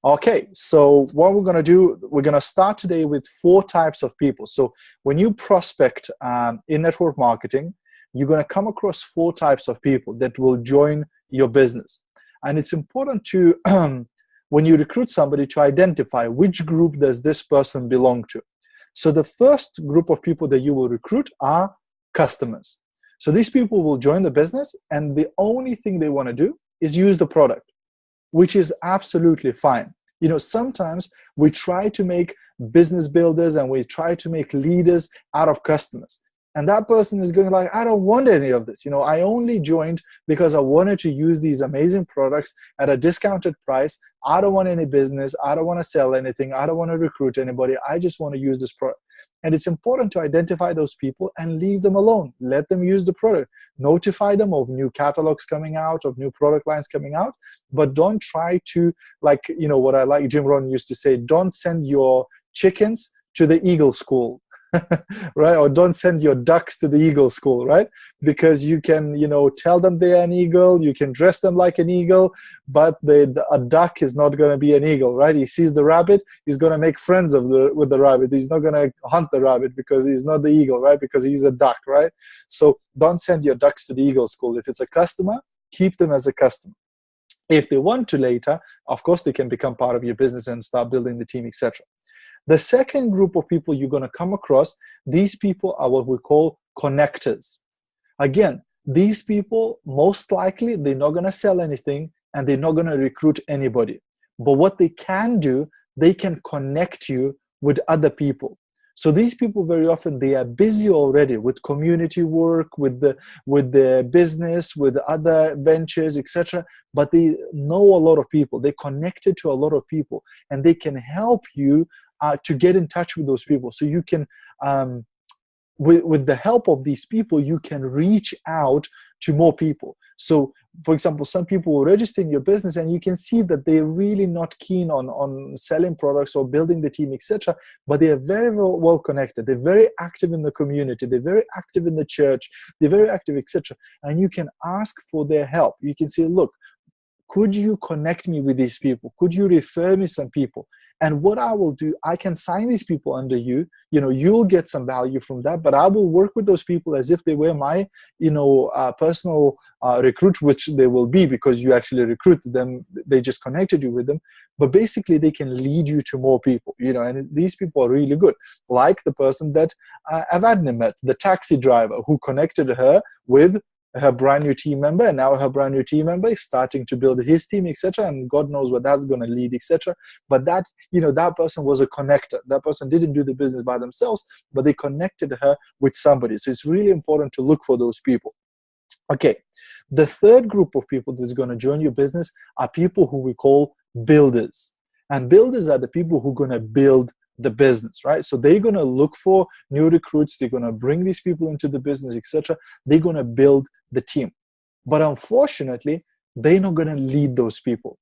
Okay, so what we're going to do, we're going to start today with 4 types of people. So when you prospect in network marketing, you're going to come across 4 types of people that will join your business. And it's important to, when you recruit somebody, to identify which group does this person belong to. So the first group of people that you will recruit are customers. So these people will join the business, and the only thing they want to do is use the product, which is absolutely fine. You know, sometimes we try to make business builders and we try to make leaders out of customers. And that person is going like, I don't want any of this. You know, I only joined because I wanted to use these amazing products at a discounted price. I don't want any business. I don't want to sell anything. I don't want to recruit anybody. I just want to use this product. And it's important to identify those people and leave them alone. Let them use the product. Notify them of new catalogs coming out, of new product lines coming out, but don't try to, like, you know, what I like Jim Rohn used to say, don't send your chickens to the eagle school, right? Or don't send your ducks to the eagle school, right? Because you can, you know, tell them they're an eagle, you can dress them like an eagle, but a duck is not going to be an eagle, right? He sees the rabbit, he's going to make friends with the rabbit. He's not going to hunt the rabbit because he's not the eagle, right? Because he's a duck, right? So don't send your ducks to the eagle school. If it's a customer, keep them as a customer. If they want to later, of course, they can become part of your business and start building the team, etc. The second group of people you're going to come across, these people are what we call connectors. Again, these people, most likely, they're not going to sell anything and they're not going to recruit anybody. But what they can do, they can connect you with other people. So these people, very often, they are busy already with community work, with the business, with other ventures, etc. But they know a lot of people. They're connected to a lot of people, and they can help you to get in touch with those people. So you can, with the help of these people, you can reach out to more people. So, for example, some people will register in your business and you can see that they're really not keen on selling products or building the team, etc. But they are very well connected. They're very active in the community. They're very active in the church. They're very active, etc. And you can ask for their help. You can say, look, could you connect me with these people? Could you refer me some people? And what I will do, I can sign these people under you. You know, you'll get some value from that, but I will work with those people as if they were my, you know, personal recruit, which they will be because you actually recruited them. They just connected you with them. But basically, they can lead you to more people, you know, and these people are really good. Like the person that Avadne met, the taxi driver who connected her with her brand new team member, and now her brand new team member is starting to build his team, etc. And God knows where that's going to lead, etc. But that, you know, that person was a connector. That person didn't do the business by themselves, but they connected her with somebody. So it's really important to look for those people. Okay, the third group of people that's going to join your business are people who we call builders. And builders are the people who are going to build the business, right? So they're going to look for new recruits. They're going to bring these people into the business, etc. They're going to build the team. But unfortunately, they're not going to lead those people.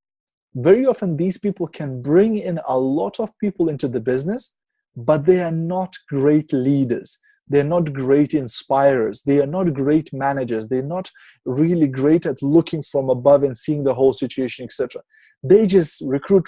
Very often, these people can bring in a lot of people into the business, but they are not great leaders. They're not great inspirers. They are not great managers. They're not really great at looking from above and seeing the whole situation, etc. They just recruit.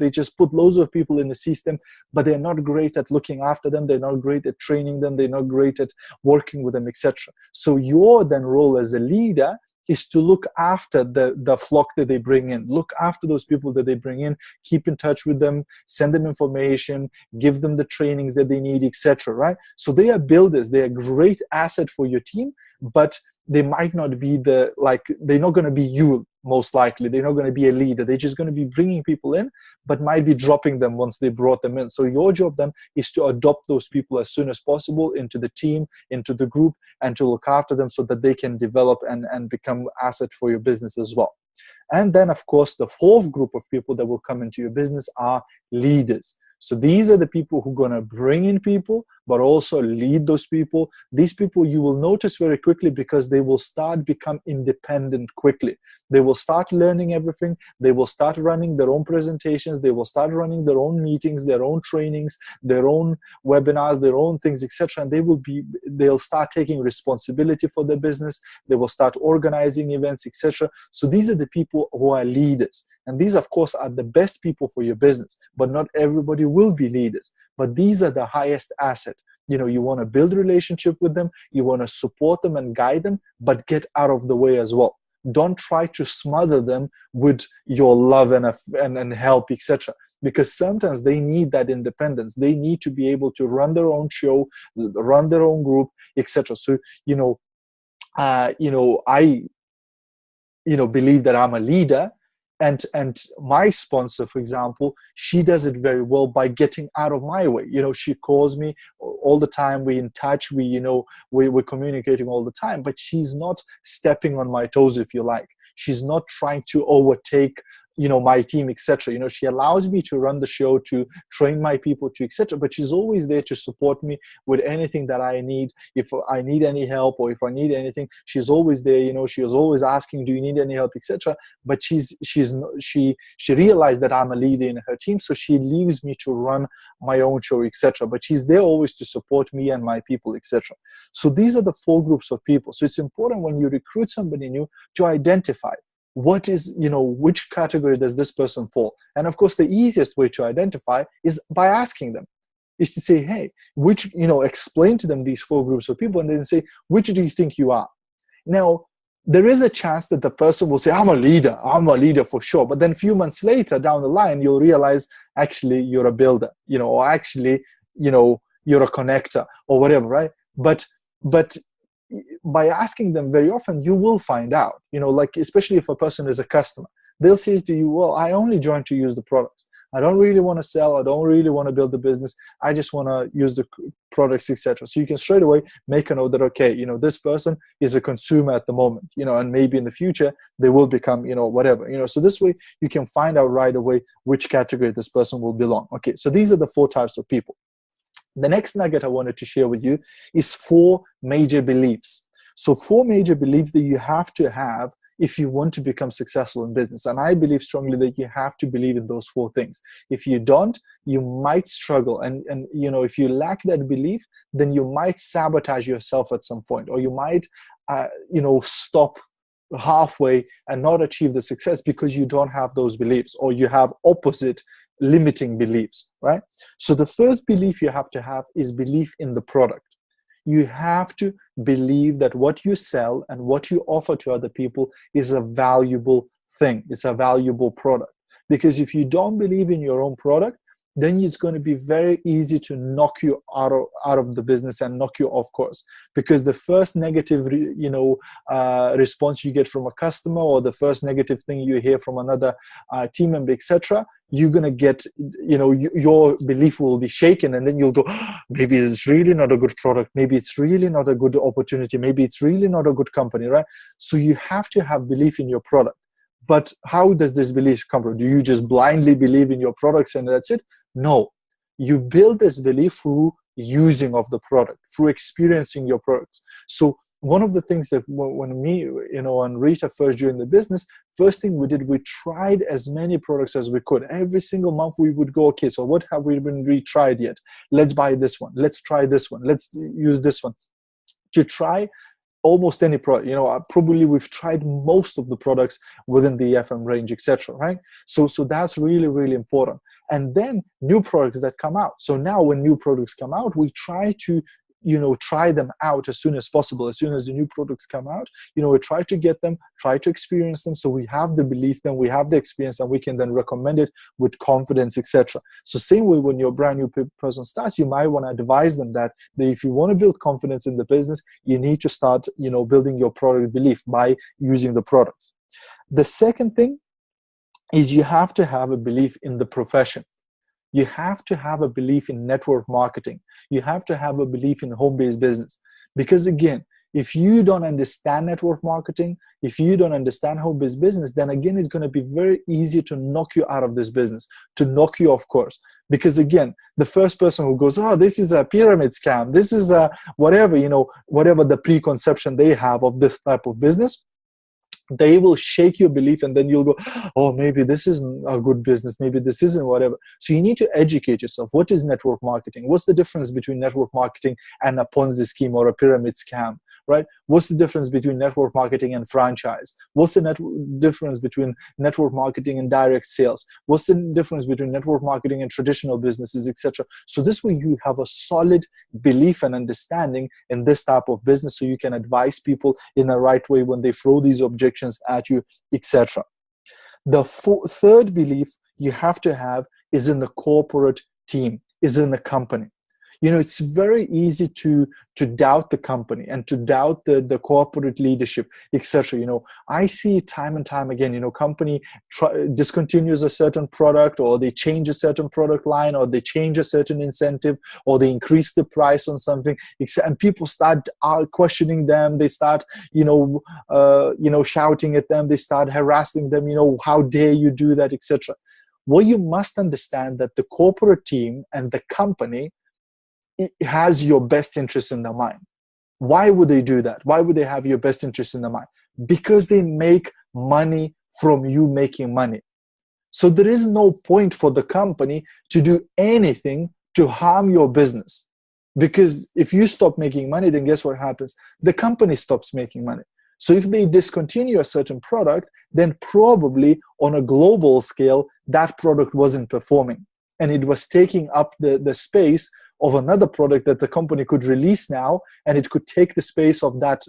They just put loads of people in the system, but they're not great at looking after them. They're not great at training them. They're not great at working with them, etc. So your then role as a leader is to look after the flock that they bring in. Look after those people that they bring in, keep in touch with them, send them information, give them the trainings that they need, etc. Right? So they are builders. They are a great asset for your team, but they might not be they're not going to be you, most likely. They're not going to be a leader. They're just going to be bringing people in, but might be dropping them once they brought them in. So your job then is to adopt those people as soon as possible into the team, into the group, and to look after them so that they can develop and become assets for your business as well. And then, of course, the fourth group of people that will come into your business are leaders. So these are the people who are going to bring in people, but also lead those people. These people you will notice very quickly because they will start become independent quickly. They will start learning everything. They will start running their own presentations. They will start running their own meetings, their own trainings, their own webinars, their own things, etc. And they'll start taking responsibility for their business. They will start organizing events, etc. So these are the people who are leaders. And these, of course, are the best people for your business, but not everybody will be leaders. But these are the highest asset. You want to build a relationship with them, you want to support them and guide them, but get out of the way as well. Don't try to smother them with your love and help, etc. Because sometimes they need that independence. They need to be able to run their own show, run their own group, etc. So, I believe that I'm a leader. And my sponsor, for example, she does it very well by getting out of my way. She calls me all the time. We're in touch. We're communicating all the time. But she's not stepping on my toes, if you like. She's not trying to overtake my team, etc. She allows me to run the show, to train my people, to etc. But she's always there to support me with anything that I need. If I need any help or if I need anything, she's always there. She was always asking, do you need any help, etc. But she realized that I'm a leader in her team, so she leaves me to run my own show, etc. But she's there always to support me and my people, etc. So these are the 4 groups of people. So it's important when you recruit somebody new to identify what is, which category does this person fall? And of course, the easiest way to identify is by asking them, is to say, hey, explain to them these 4 groups of people and then say, which do you think you are? Now, there is a chance that the person will say, I'm a leader for sure. But then a few months later down the line, you'll realize, actually, you're a builder, or actually, you're a connector or whatever, right? But by asking them very often, you will find out, especially if a person is a customer, they'll say to you, well, I only joined to use the products. I don't really want to sell. I don't really want to build the business. I just want to use the products, etc. So you can straight away make a note that, okay, this person is a consumer at the moment, and maybe in the future they will become, whatever, so this way you can find out right away which category this person will belong. Okay, so these are the 4 types of people. The next nugget I wanted to share with you is 4 major beliefs. So 4 major beliefs that you have to have if you want to become successful in business. And I believe strongly that you have to believe in those 4 things. If you don't, you might struggle. And if you lack that belief, then you might sabotage yourself at some point, or you might, stop halfway and not achieve the success because you don't have those beliefs, or you have opposite limiting beliefs, right? So the first belief you have to have is belief in the product. You have to believe that what you sell and what you offer to other people is a valuable thing. It's a valuable product. Because if you don't believe in your own product, then it's going to be very easy to knock you out of the business and knock you off course. Because the first negative, response you get from a customer, or the first negative thing you hear from another team member, etc., you're going to get, your belief will be shaken, and then you'll go, maybe it's really not a good product. Maybe it's really not a good opportunity. Maybe it's really not a good company, right? So you have to have belief in your product. But how does this belief come from? Do you just blindly believe in your products and that's it? No. You build this belief through using of the product, through experiencing your products. So one of the things that when me, and Rita first joined the business, first thing we did, we tried as many products as we could. Every single month we would go, okay, so what have we been retried yet? Let's buy this one. Let's try this one. Let's use this one. To try almost any product, probably we've tried most of the products within the FM range, etc. Right? So that's really, really important. And then new products that come out. So now when new products come out, we try to try them out as soon as possible. As soon as the new products come out, we try to get them, try to experience them, so we have the belief, then we have the experience, and we can then recommend it with confidence, etc. So same way when your brand new person starts, you might want to advise them that if you want to build confidence in the business, you need to start building your product belief by using the products. The second thing is you have to have a belief in the profession. You have to have a belief in network marketing. You have to have a belief in home-based business. Because again, if you don't understand network marketing, if you don't understand home-based business, then again, it's going to be very easy to knock you out of this business, to knock you off course. Because again, the first person who goes, oh, this is a pyramid scam, this is a whatever, whatever the preconception they have of this type of business, they will shake your belief, and then you'll go, oh, maybe this isn't a good business, maybe this isn't whatever. So you need to educate yourself. What is network marketing? What's the difference between network marketing and a Ponzi scheme or a pyramid scam, right? What's the difference between network marketing and franchise? What's the difference between network marketing and direct sales? What's the difference between network marketing and traditional businesses, etc.? So this way you have a solid belief and understanding in this type of business, so you can advise people in the right way when they throw these objections at you, etc. The third belief you have to have is in the corporate team, is in the company. It's very easy to doubt the company and to doubt the corporate leadership, etc. I see time and time again, company discontinues a certain product, or they change a certain product line, or they change a certain incentive, or they increase the price on something, and people start questioning them. They start, shouting at them. They start harassing them. How dare you do that, etc. Well, you must understand that the corporate team and the company, it has your best interest in their mind. Why would they do that? Why would they have your best interest in their mind? Because they make money from you making money. So there is no point for the company to do anything to harm your business. Because if you stop making money, then guess what happens? The company stops making money. So if they discontinue a certain product, then probably on a global scale, that product wasn't performing. And it was taking up the space of another product that the company could release now, and it could take the space of that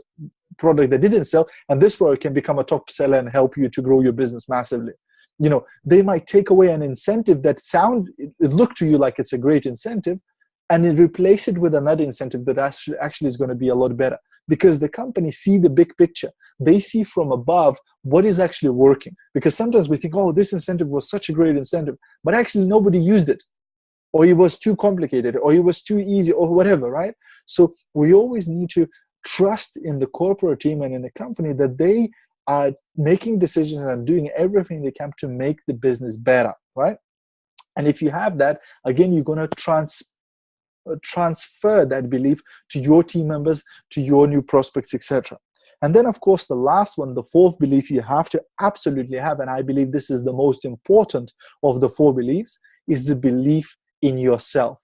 product that didn't sell, and this product can become a top seller and help you to grow your business massively. They might take away an incentive that it look to you like it's a great incentive, and it replace it with another incentive that actually is going to be a lot better, because the company see the big picture. They see from above what is actually working. Because sometimes we think, oh, this incentive was such a great incentive, but actually nobody used it, or it was too complicated, or it was too easy, or whatever, right? So we always need to trust in the corporate team and in the company that they are making decisions and doing everything they can to make the business better, right? And if you have that, again, you're going to transfer that belief to your team members, to your new prospects, etc. And then, of course, the last one, the fourth belief you have to absolutely have, and I believe this is the most important of the four beliefs, is the belief in yourself.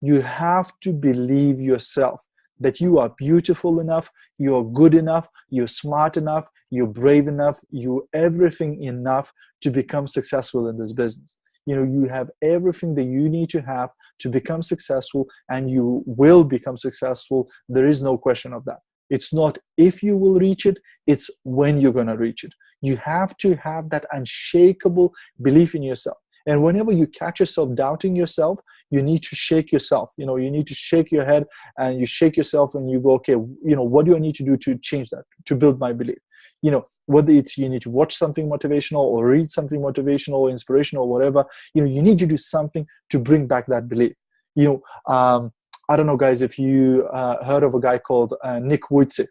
You have to believe yourself that you are beautiful enough, you are good enough, you're smart enough, you're brave enough, you're everything enough to become successful in this business. You have everything that you need to have to become successful, and you will become successful. There is no question of that. It's not if you will reach it, it's when you're going to reach it. You have to have that unshakable belief in yourself. And whenever you catch yourself doubting yourself, you need to shake yourself. You need to shake your head, and you shake yourself, and you go, okay, what do I need to do to change that, to build my belief? Whether it's you need to watch something motivational, or read something motivational or inspirational or whatever, you need to do something to bring back that belief. I don't know, guys, if you heard of a guy called Nick Vujicic.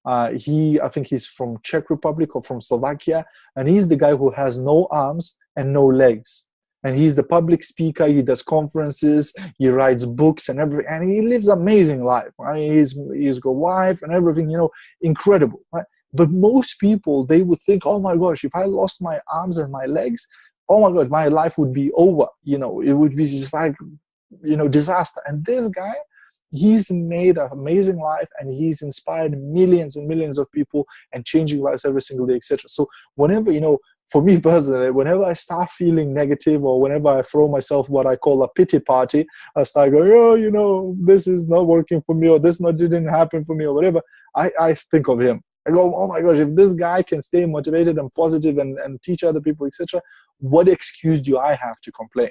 I think he's from Czech Republic or from Slovakia, and he's the guy who has no arms and no legs. And he's the public speaker. He does conferences, he writes books and everything, and he lives an amazing life. Right? He's got a wife and everything, incredible. Right? But most people, they would think, oh my gosh, if I lost my arms and my legs, oh my God, my life would be over. It would be just like, disaster. And this guy, he's made an amazing life, and he's inspired millions and millions of people and changing lives every single day, etc. So whenever, for me personally, whenever I start feeling negative, or whenever I throw myself what I call a pity party, I start going, oh, this is not working for me, or this didn't happen for me, or whatever, I think of him. I go, oh my gosh, if this guy can stay motivated and positive and teach other people, etc., what excuse do I have to complain?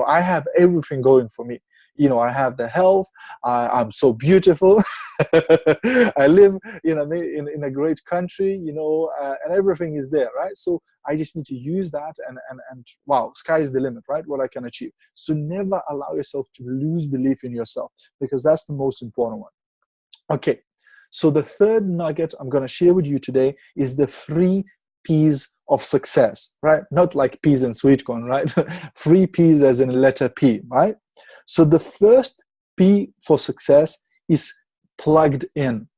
I have everything going for me. I have the health. I'm so beautiful. I live in a great country, and everything is there, right? So I just need to use that, and wow, sky is the limit, right? What I can achieve. So never allow yourself to lose belief in yourself, because that's the most important one. Okay, so the third nugget I'm going to share with you today is the 3 P's of success, right? Not like peas and sweet corn, right? 3 P's as in letter P, right? So the first P for success is plugged in.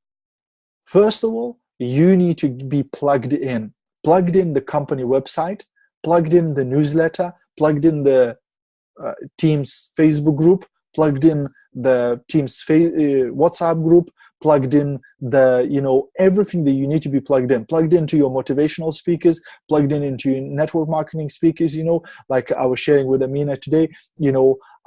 First of all, you need to be plugged in the company website, plugged in the newsletter, plugged in the team's Facebook group, plugged in the team's WhatsApp group, plugged in the, everything that you need to be plugged into your motivational speakers, plugged into your network marketing speakers, like I was sharing with Amina today,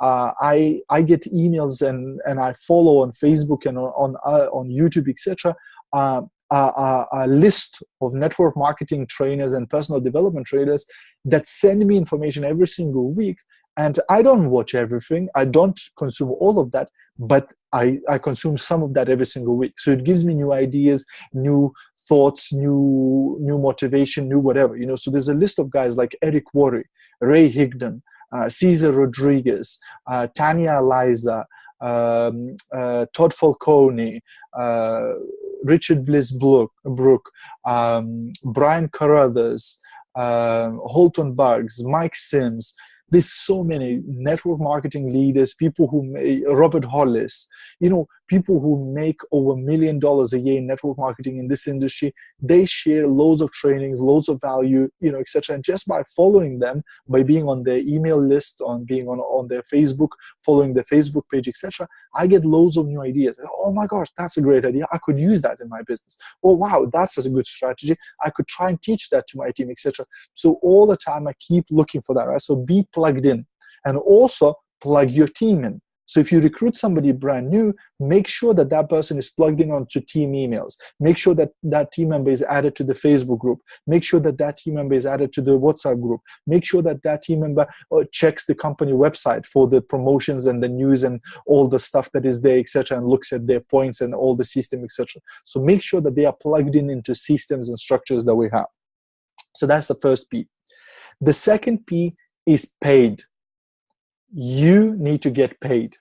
I get emails and I follow on Facebook and on YouTube, etc. A list of network marketing trainers and personal development trainers that send me information every single week. And I don't watch everything. I don't consume all of that, but I consume some of that every single week. So it gives me new ideas, new thoughts, new motivation, new whatever. So there's a list of guys like Eric Worre, Ray Higdon, Cesar Rodriguez, Tanya Eliza, Todd Falcone, Richard Bliss Brook, Brian Carruthers, Holton Buggs, Mike Sims. There's so many network marketing leaders, people who Robert Hollis, people who make over $1 million a year in network marketing in this industry. They share loads of trainings, loads of value, etc. And just by following them, by being on their email list, on being on their Facebook, following their Facebook page, etc., I get loads of new ideas. Oh my gosh, that's a great idea. I could use that in my business. Oh wow, that's a good strategy. I could try and teach that to my team, etc. So all the time I keep looking for that, right? So be plugged in, and also plug your team in. So if you recruit somebody brand new, make sure that that person is plugged in onto team emails. Make sure that that team member is added to the Facebook group. Make sure that that team member is added to the WhatsApp group. Make sure that that team member checks the company website for the promotions and the news and all the stuff that is there, etc., and looks at their points and all the system, etc. So make sure that they are plugged in into systems and structures that we have. So that's the first P. The second P is paid. You need to get paid.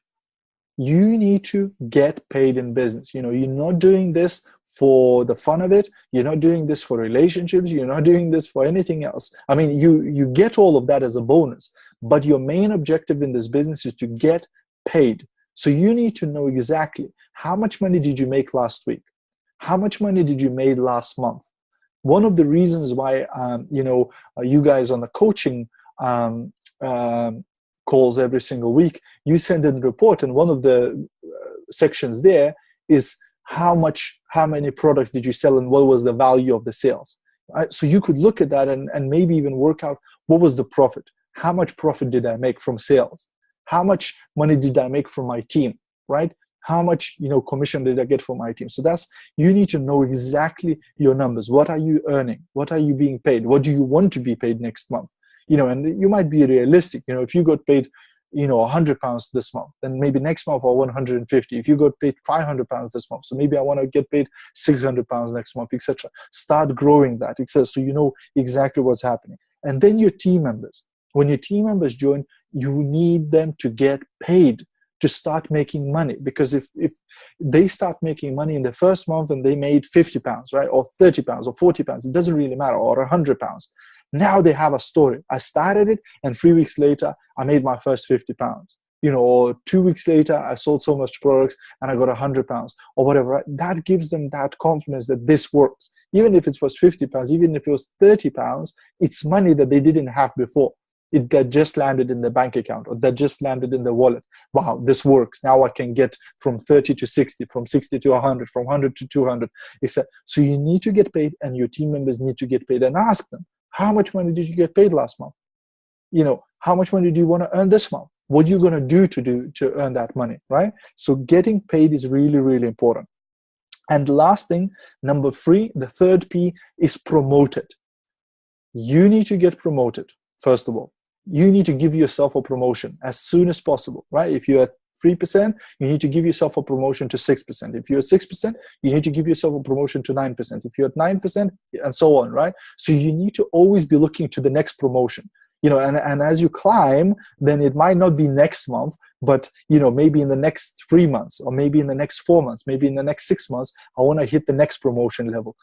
You need to get paid in business. You're not doing this for the fun of it. You're not doing this for relationships. You're not doing this for anything else. I mean, you get all of that as a bonus, but your main objective in this business is to get paid. So you need to know exactly how much money did you make last week? How much money did you make last month? One of the reasons why, you guys on the coaching calls every single week, you send in a report, and one of the sections there is how many products did you sell and what was the value of the sales, right? So you could look at that and maybe even work out what was the profit. How much profit did I make from sales? How much money did I make from my team, right? How much commission did I get from my team? So you need to know exactly your numbers. What are you earning? What are you being paid? What do you want to be paid next month? And you might be realistic. If you got paid, £100 this month, then maybe next month I want 150. If you got paid £500 this month, so maybe I want to get paid £600 next month, etc. Start growing that, etc. So you know exactly what's happening. And then your team members. When your team members join, you need them to get paid to start making money, because if they start making money in the first month and they made £50, right, or £30 or £40, it doesn't really matter, or £100. Now they have a story. I started it, and 3 weeks later, I made my first £50. Or 2 weeks later, I sold so much products and I got £100 or whatever. Right? That gives them that confidence that this works. Even if it was £50, even if it was £30, it's money that they didn't have before. That just landed in the bank account, or that just landed in the wallet. Wow, this works. Now I can get from 30 to 60, from 60 to 100, from 100 to 200, etc. So you need to get paid, and your team members need to get paid. And ask them, how much money did you get paid last month? How much money do you want to earn this month? What are you going to do to earn that money, right? So getting paid is really, really important. And the last thing, number 3, the third P is promoted. You need to get promoted, first of all. You need to give yourself a promotion as soon as possible, right? If you're at 3%, you need to give yourself a promotion to 6%. If you're at 6%, you need to give yourself a promotion to 9%. If you're at 9%, and so on, right? So you need to always be looking to the next promotion. And as you climb, then it might not be next month, but maybe in the next 3 months, or maybe in the next 4 months, maybe in the next 6 months, I want to hit the next promotion level,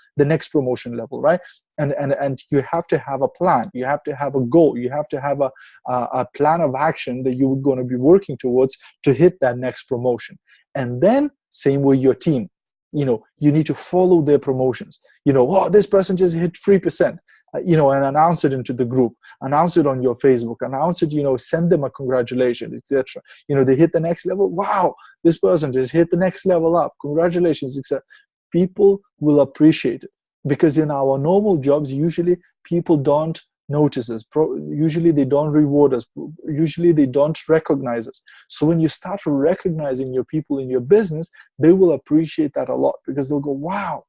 right? And you have to have a plan, you have to have a goal, you have to have a plan of action that you're going to be working towards to hit that next promotion. And then same with your team, you need to follow their promotions. Oh, this person just hit 3%. And announce it into the group, announce it on your Facebook, announce it, send them a congratulations, etc. They hit the next level. Wow, this person just hit the next level up. Congratulations, etc. People will appreciate it, because in our normal jobs, usually people don't notice us. Usually they don't reward us. Usually they don't recognize us. So when you start recognizing your people in your business, they will appreciate that a lot, because they'll go, wow,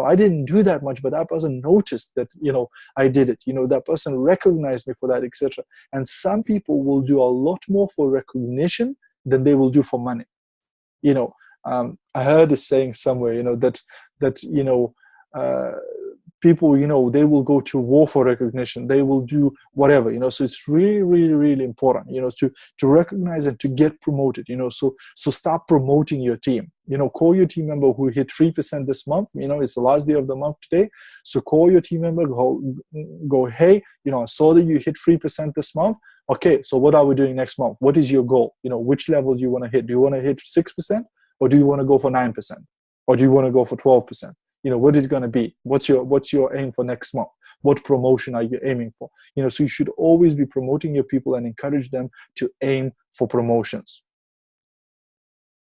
I didn't do that much, but that person noticed that, I did it. That person recognized me for that, etc. And some people will do a lot more for recognition than they will do for money. I heard this saying somewhere, that people, they will go to war for recognition. They will do whatever, so it's really, really, really important, to recognize and to get promoted, so start promoting your team. Call your team member who hit 3% this month. It's the last day of the month today. So call your team member, go, hey, I saw that you hit 3% this month. Okay, so what are we doing next month? What is your goal? Which level do you want to hit? Do you want to hit 6%? Or do you want to go for 9%? Or do you want to go for 12%? What is going to be? What's your aim for next month? What promotion are you aiming for? So you should always be promoting your people and encourage them to aim for promotions.